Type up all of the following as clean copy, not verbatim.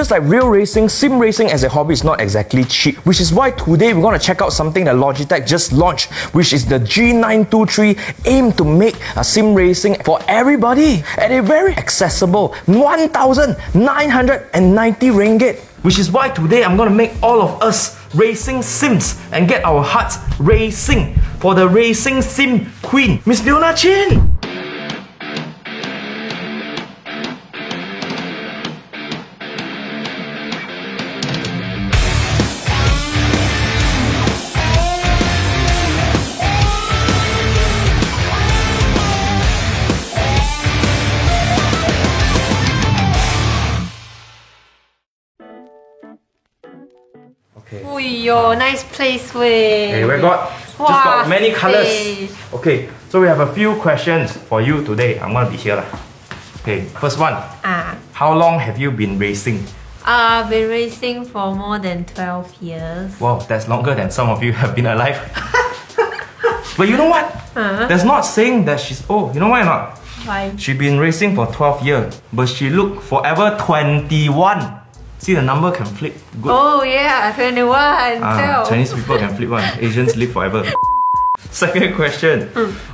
just like real racing, sim racing as a hobby is not exactly cheap, which is why today we're going to check out something that Logitech just launched, which is the G923, aimed to make a sim racing for everybody at a very accessible 1,990 ringgit. Which is why today I'm going to make all of us racing sims and get our hearts racing for the racing sim queen, Miss Leona Chin. Oh, yo, nice place wait. Okay, we got many colors. Okay, so we have a few questions for you today. I'm gonna be here lah. Okay, first one. How long have you been racing? I've been racing for more than 12 years. Wow, that's longer than some of you have been alive. But you know what? That's not saying that she's old. You know why not? Why? She's been racing for 12 years, but she look forever 21. See, the number can flip. Good. Oh yeah, 21. Chinese people can flip one. Asians live forever. Second question.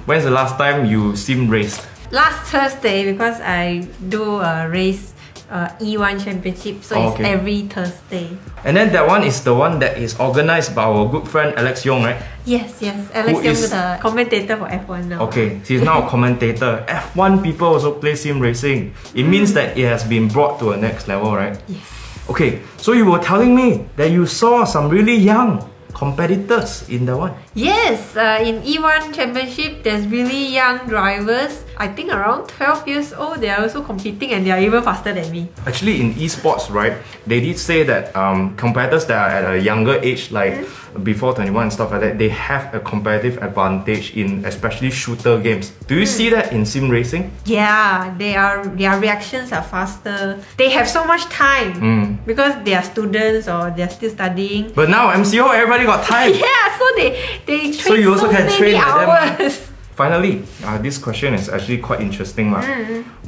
When's the last time you sim raced? Last Thursday, because I do a race E1 championship, so it's every Thursday. And then that one is the one that is organized by our good friend Alex Yong, right? Yes. Alex Yong is the commentator for F1 now. Okay, he's now a commentator. F1 people also play sim racing. It means that it has been brought to a next level, right? Yes. Okay, so you were telling me that you saw some really young competitors in the one. Yes, in E1 championship, there's really young drivers. I think around 12 years old, they are also competing and they are even faster than me. Actually, in esports, right, they did say that competitors that are at a younger age, like before 21 and stuff like that, they have a competitive advantage in especially shooter games. Do you see that in sim racing? Yeah, their reactions are faster. They have so much time because they are students or they are still studying. But now MCO, everybody got time. Yeah, so they train so you also can train hours. Them. Finally, this question is actually quite interesting.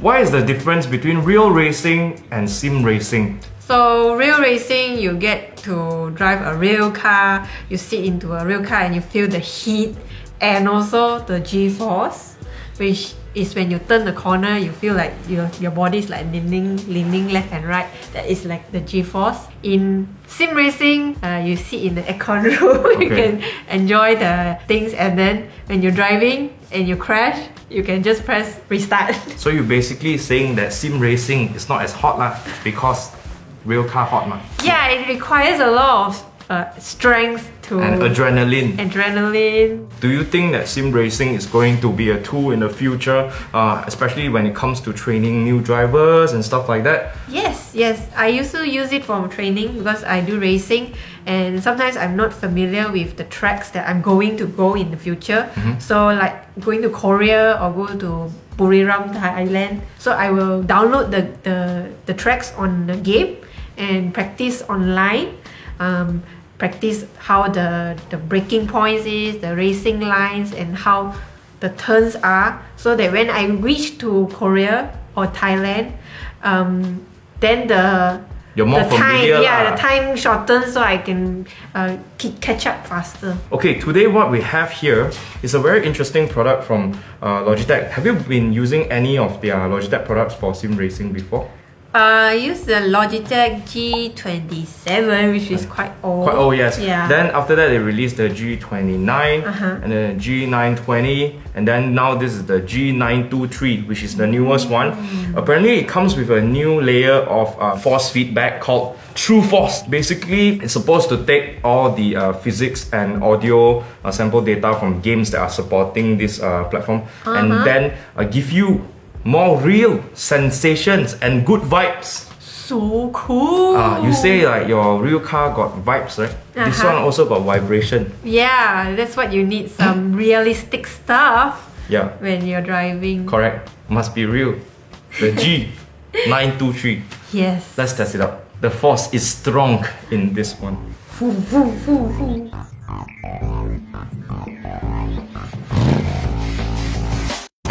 What is the difference between real racing and sim racing? So real racing, you get to drive a real car, you sit into a real car and you feel the heat and also the G-force, which is when you turn the corner, you feel like your body is like leaning left and right. That is like the G-force. In sim racing, you sit in the aircon room, you can enjoy the things, and then when you're driving and you crash, you can just press restart. So you're basically saying that sim racing is not as hot lah, because real car hot ma. Yeah, it requires a lot of strength and adrenaline. Do you think that sim racing is going to be a tool in the future, especially when it comes to training new drivers and stuff like that? Yes. I used to use it for training because I do racing and sometimes I'm not familiar with the tracks that I'm going to go in the future. So like going to Korea or go to Buriram, Thailand. So I will download the tracks on the game and practice online. Practice how the braking points is, the racing lines, and how the turns are, so that when I reach to Korea or Thailand, then the time shortens, so I can catch up faster. Okay, today what we have here is a very interesting product from Logitech. Have you been using any of their Logitech products for sim racing before? I use the Logitech G27, which is quite old. Quite old, yes. Yeah. Then after that, they released the G29 and the G920, and then now this is the G923, which is the newest one. Apparently, it comes with a new layer of force feedback called TrueForce. Basically, it's supposed to take all the physics and audio sample data from games that are supporting this platform, and then give you more real sensations and good vibes. So cool! You say like your real car got vibes, right? This one also got vibration. Yeah, that's what you need, some realistic stuff when you're driving. Correct. Must be real. The G923. Yes. Let's test it out. The force is strong in this one.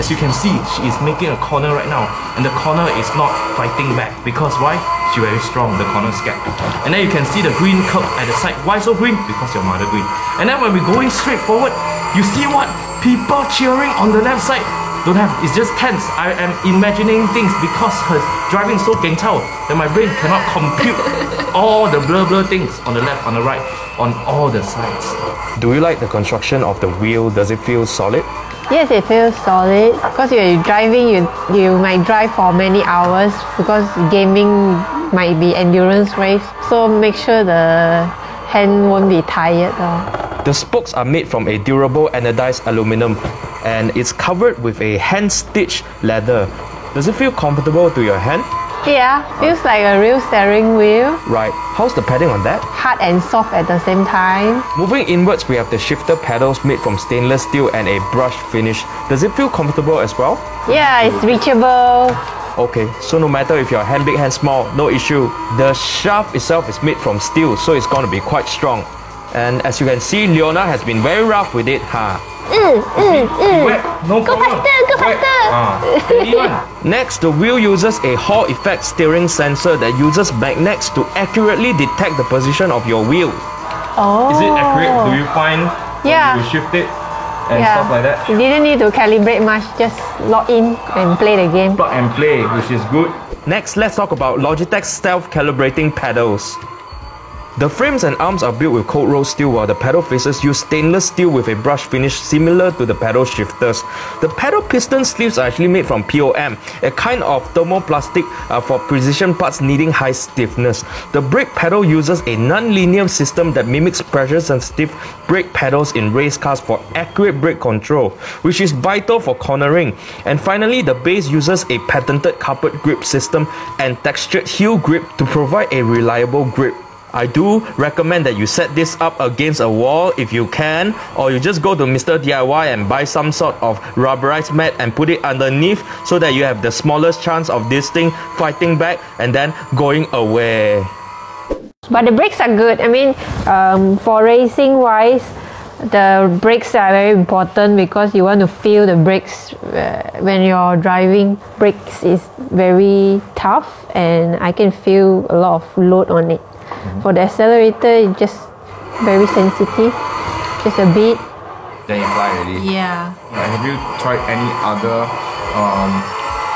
As you can see, she is making a corner right now, and the corner is not fighting back because why? She's very strong, the corner scat. And then you can see the green curve at the side. Why so green? Because your mother green. And then when we're going straight forward, you see what? People cheering on the left side. Don't have, it's just tense. I am imagining things because her driving is so geng chao that my brain cannot compute all the blur things on the left, on the right, on all the sides. Do you like the construction of the wheel? Does it feel solid? Yes, it feels solid. Because you're driving, you might drive for many hours because gaming might be endurance race. So make sure the hand won't be tired. The spokes are made from a durable anodized aluminum and it's covered with a hand-stitched leather. Does it feel comfortable to your hand? Yeah, feels like a real steering wheel. Right. How's the padding on that? Hard and soft at the same time. Moving inwards, we have the shifter pedals made from stainless steel and a brushed finish. Does it feel comfortable as well? Yeah, it's reachable. Okay, so no matter if your hand big, hand small, no issue. The shaft itself is made from steel, so it's going to be quite strong. And as you can see, Leona has been very rough with it, No go faster. Next, the wheel uses a Hall effect steering sensor that uses magnets to accurately detect the position of your wheel. Oh. Is it accurate? Do you find yeah. you shift it and stuff like that? You didn't need to calibrate much, just log in and play the game. Plug and play, which is good. Next, let's talk about Logitech stealth calibrating pedals. The frames and arms are built with cold rolled steel while the pedal faces use stainless steel with a brush finish similar to the pedal shifters. The pedal piston sleeves are actually made from POM, a kind of thermoplastic for precision parts needing high stiffness. The brake pedal uses a non-linear system that mimics pressure-sensitive brake pedals in race cars for accurate brake control, which is vital for cornering. And finally, the base uses a patented carpet grip system and textured heel grip to provide a reliable grip. I do recommend that you set this up against a wall if you can, or you just go to Mr. DIY and buy some sort of rubberized mat and put it underneath so that you have the smallest chance of this thing fighting back and then going away. But the brakes are good. I mean, for racing wise, the brakes are very important because you want to feel the brakes when you're driving. Brakes is very tough and I can feel a lot of load on it. For the accelerator, it's just very sensitive, just a bit. Then you fly already. Yeah. Have you tried any other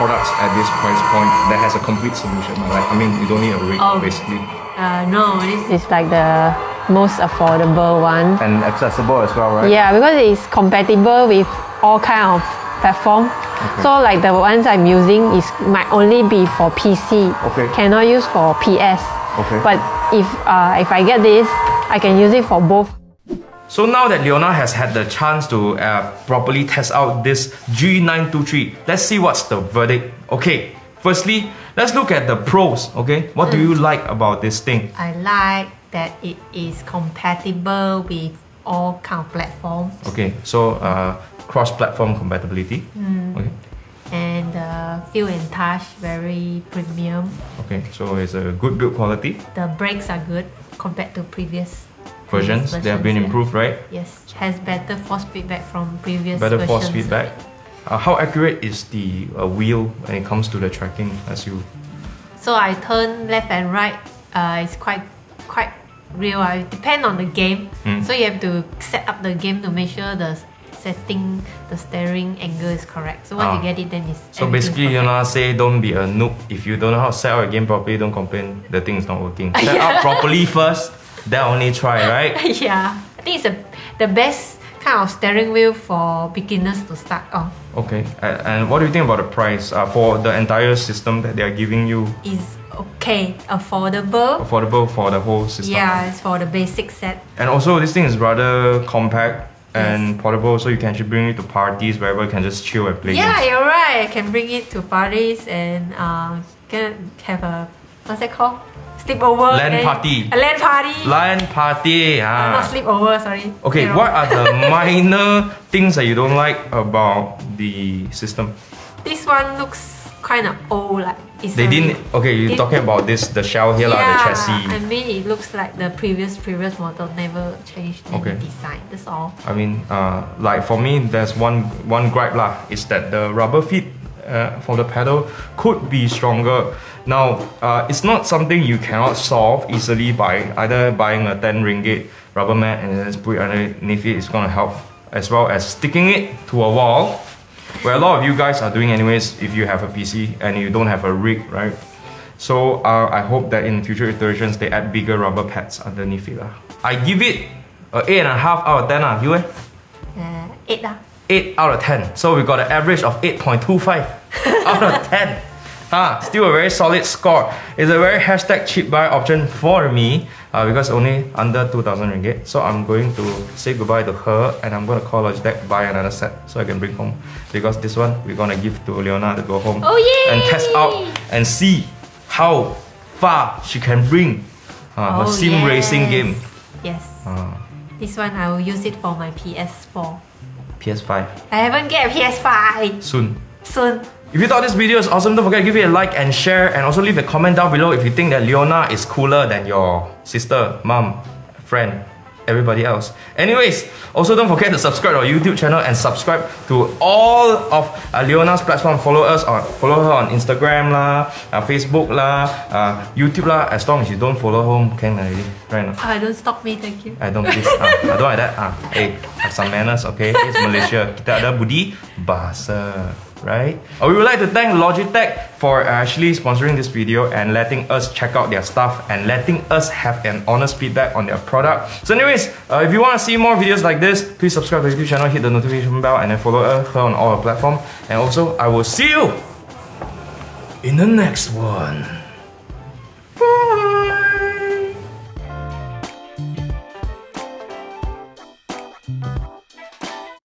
products at this price point that has a complete solution? Like, I mean, you don't need a rig basically. No, this is like the most affordable one. And accessible as well, right? Yeah, because it's compatible with all kind of platform. Okay. So like the ones I'm using might only be for PC. Okay. Cannot use for PS. Okay. But if I get this, I can use it for both. So now that Leona has had the chance to properly test out this G923, let's see what's the verdict. Okay, firstly, let's look at the pros, okay? What do you like about this thing? I like that it is compatible with all kind of platforms. Okay, so cross-platform compatibility. Okay. And feel and touch, very premium. Okay, so it's a good build quality. The brakes are good compared to previous versions. They have been improved, right? Yes, has better force feedback from previous better versions. Force feedback. How accurate is the wheel when it comes to the tracking as you? So I turn left and right. It's quite real. It depends on the game. So you have to set up the game to make sure the steering angle is correct. So once you get it, then it's so basically you know say don't be a noob. If you don't know how to set up a game properly, don't complain the thing is not working. Set up properly first, then only try, right? Yeah, I think it's the best kind of steering wheel for beginners to start off. Okay, and what do you think about the price for the entire system that they are giving you? Is okay, affordable. Affordable for the whole system. Yeah, it's for the basic set. And also this thing is rather compact and portable, so you can actually bring it to parties wherever you can just chill and play games. Yeah, you're right. I can bring it to parties and can have a, what's that called? Sleepover. LAN party. A LAN party. LAN party. Not sleepover, sorry. Okay, what are the minor things that you don't like about the system? This one looks kind of old, like they didn't. Okay, you're talking about this, the shell here, the chassis. I mean, it looks like the previous model never changed any design. That's all. I mean, like for me, there's one gripe lah, is that the rubber feet for the pedal could be stronger. Now, it's not something you cannot solve easily by either buying a 10 ringgit rubber mat and then just put it underneath it. It's gonna help, as well as sticking it to a wall, where a lot of you guys are doing anyways if you have a PC and you don't have a rig, right? So I hope that in future iterations they add bigger rubber pads underneath it. I give it a 8.5 out of 10. You 8 8 out of 10. So we got an average of 8.25 out of 10. Still a very solid score. It's a very #cheap buy option for me because only under 2,000 ringgit. So I'm going to say goodbye to her and I'm going to call Logitech, buy another set so I can bring home. Because this one we're going to give to Leona to go home and test out and see how far she can bring her sim racing game. Yes. This one I will use it for my PS4. PS5. I haven't get a PS5. Soon. If you thought this video is awesome, don't forget to give it a like and share, and also leave a comment down below if you think that Leona is cooler than your sister, mom, friend, everybody else. Anyways, also don't forget to subscribe to our YouTube channel and subscribe to all of Leona's platform. Follow her on Instagram lah, Facebook lah, YouTube lah. As long as you don't follow home, can already, right? Don't stop me, thank you. I don't please. I don't like that. Hey, have some manners, okay? It's Malaysia. Kita ada budi bahasa. Right? We would like to thank Logitech for actually sponsoring this video and letting us check out their stuff and letting us have an honest feedback on their product. So anyways, if you want to see more videos like this, please subscribe to the YouTube channel, hit the notification bell, and then follow her on all her platforms. And also, I will see you in the next one.